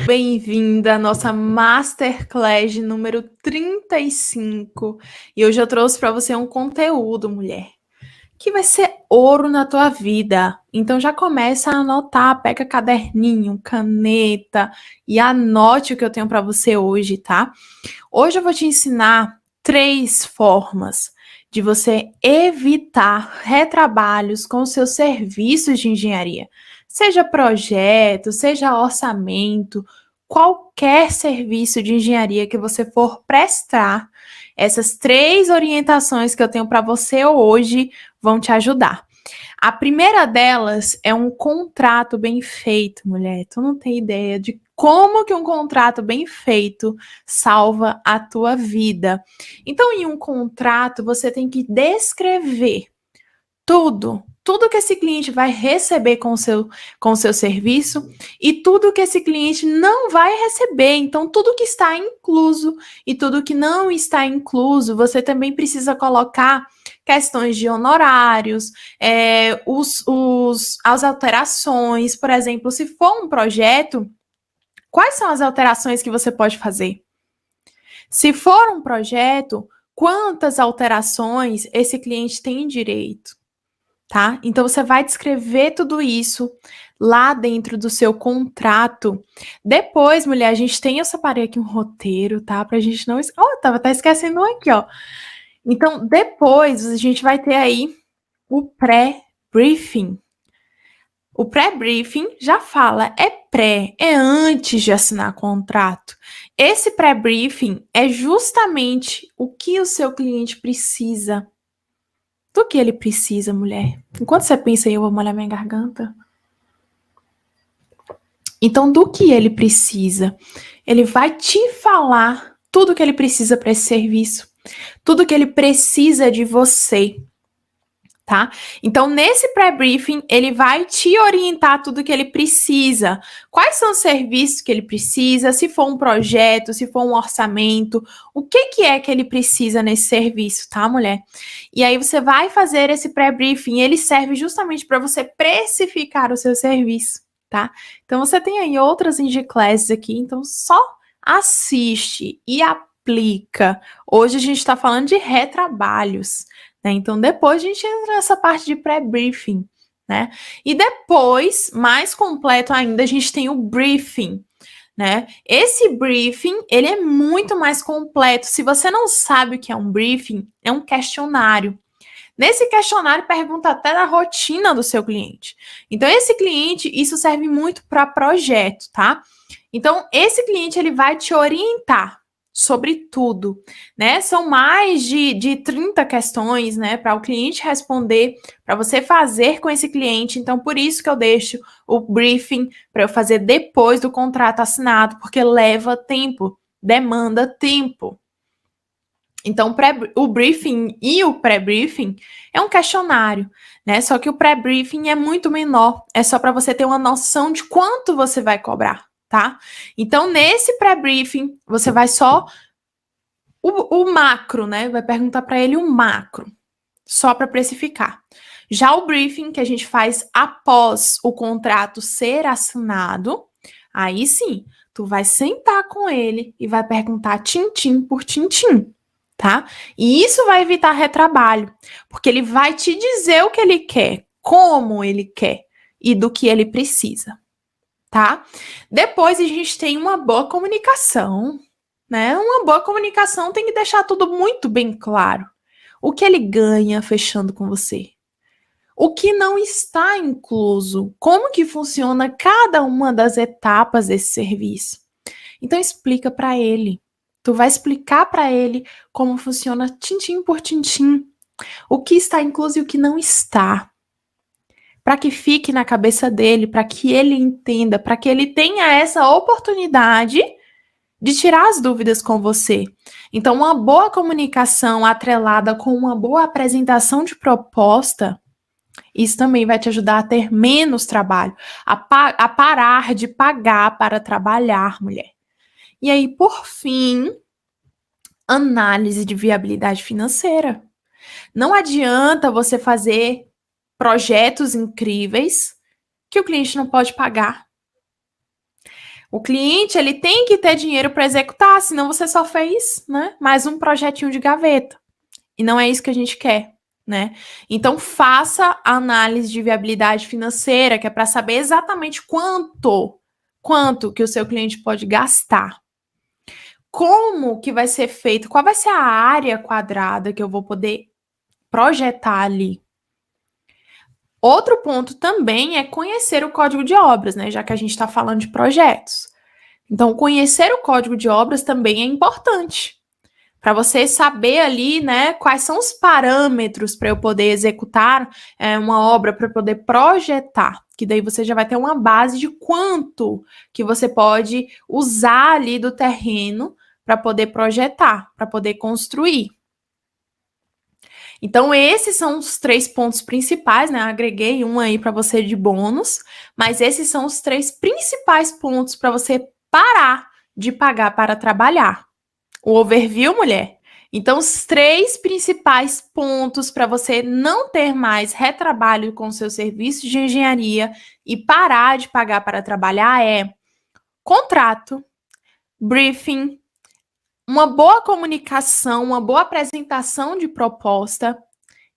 Bem-vinda à nossa Masterclass número 35. E hoje eu trouxe para você um conteúdo, mulher, que vai ser ouro na tua vida. Então já começa a anotar, pega caderninho, caneta e anote o que eu tenho para você hoje, tá? Hoje eu vou te ensinar 3 formas de você evitar retrabalhos com os seus serviços de engenharia. Seja projeto, seja orçamento, qualquer serviço de engenharia que você for prestar, essas 3 orientações que eu tenho para você hoje vão te ajudar. A primeira delas é um contrato bem feito, mulher. Tu não tem ideia de como que um contrato bem feito salva a tua vida. Então, em um contrato, você tem que descrever tudo que esse cliente vai receber com o seu serviço e tudo que esse cliente não vai receber. Então, tudo que está incluso e tudo que não está incluso, você também precisa colocar questões de honorários, as alterações, por exemplo, se for um projeto, quais são as alterações que você pode fazer? Se for um projeto, quantas alterações esse cliente tem direito? Tá? Então você vai descrever tudo isso lá dentro do seu contrato. Depois, mulher, a gente tem, eu separei aqui um roteiro, tá? Pra gente não... tava até esquecendo um aqui, ó. Então, depois a gente vai ter aí o pré-briefing. O pré-briefing já fala, é pré, é antes de assinar contrato. Esse pré-briefing é justamente o que o seu cliente precisa. Do que ele precisa, mulher? Enquanto você pensa aí, eu vou molhar minha garganta. Então, do que ele precisa? Ele vai te falar tudo que ele precisa para esse serviço. Tudo que ele precisa de você. Tá? Então, nesse pré-briefing, ele vai te orientar tudo que ele precisa. Quais são os serviços que ele precisa, se for um projeto, se for um orçamento, o que é que ele precisa nesse serviço, tá, mulher? E aí você vai fazer esse pré-briefing, ele serve justamente para você precificar o seu serviço, tá? Então, você tem aí outras Ingeclasses aqui, então só assiste e aplica. Hoje a gente está falando de retrabalhos. Né? Então, depois a gente entra nessa parte de pré-briefing, né? E depois, mais completo ainda, a gente tem o briefing, né? Esse briefing, ele é muito mais completo. Se você não sabe o que é um briefing, é um questionário. Nesse questionário, pergunta até da rotina do seu cliente. Então, esse cliente, isso serve muito para projeto, tá? Então, esse cliente, ele vai te orientar sobre tudo, né? São mais de 30 questões, né, para o cliente responder, para você fazer com esse cliente. Então, por isso que eu deixo o briefing para eu fazer depois do contrato assinado, porque leva tempo, demanda tempo. Então, o briefing e o pré-briefing é um questionário, né? Só que o pré-briefing é muito menor, é só para você ter uma noção de quanto você vai cobrar, tá? Então, nesse pré-briefing, você vai só o macro, né? Vai perguntar para ele o macro, só para precificar. Já o briefing que a gente faz após o contrato ser assinado, aí sim, tu vai sentar com ele e vai perguntar tintim por tintim. Tá? E isso vai evitar retrabalho, porque ele vai te dizer o que ele quer, como ele quer e do que ele precisa, tá? Depois a gente tem uma boa comunicação, né? Uma boa comunicação tem que deixar tudo muito bem claro. O que ele ganha fechando com você? O que não está incluso? Como que funciona cada uma das etapas desse serviço? Então explica para ele. Tu vai explicar para ele como funciona tintim por tintim, o que está incluso e o que não está. Para que fique na cabeça dele, para que ele entenda, para que ele tenha essa oportunidade de tirar as dúvidas com você. Então, uma boa comunicação atrelada com uma boa apresentação de proposta, isso também vai te ajudar a ter menos trabalho, a parar de pagar para trabalhar, mulher. E aí, por fim, análise de viabilidade financeira. Não adianta você fazer projetos incríveis que o cliente não pode pagar. O cliente, ele tem que ter dinheiro para executar, senão você só fez, né, mais um projetinho de gaveta. E não é isso que a gente quer, né? Então, faça a análise de viabilidade financeira, que é para saber exatamente quanto que o seu cliente pode gastar. Como que vai ser feito? Qual vai ser a área quadrada que eu vou poder projetar ali? Outro ponto também é conhecer o código de obras, né? Já que a gente está falando de projetos. Então, conhecer o código de obras também é importante para você saber ali, né, quais são os parâmetros para eu poder executar uma obra, para poder projetar, que daí você já vai ter uma base de quanto que você pode usar ali do terreno para poder projetar, para poder construir. Então, esses são os 3 pontos principais, né? Agreguei um aí para você de bônus, mas esses são os 3 principais pontos para você parar de pagar para trabalhar. O overview, mulher. Então, os 3 principais pontos para você não ter mais retrabalho com seu serviço de engenharia e parar de pagar para trabalhar é contrato, briefing, uma boa comunicação, uma boa apresentação de proposta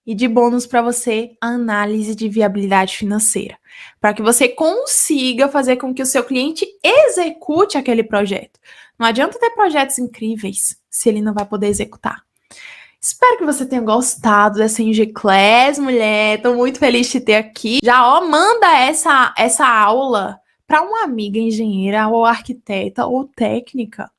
e de bônus para você a análise de viabilidade financeira, para que você consiga fazer com que o seu cliente execute aquele projeto. Não adianta ter projetos incríveis se ele não vai poder executar. Espero que você tenha gostado dessa Engie Class, mulher. Tô muito feliz de te ter aqui. Já, ó, manda essa aula para uma amiga engenheira ou arquiteta ou técnica.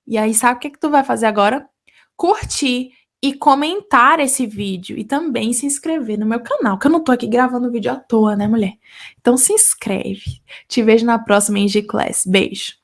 E aí, sabe o que tu vai fazer agora? Curtir e comentar esse vídeo e também se inscrever no meu canal, que eu não tô aqui gravando vídeo à toa, né, mulher? Então se inscreve. Te vejo na próxima Engie Class. Beijo.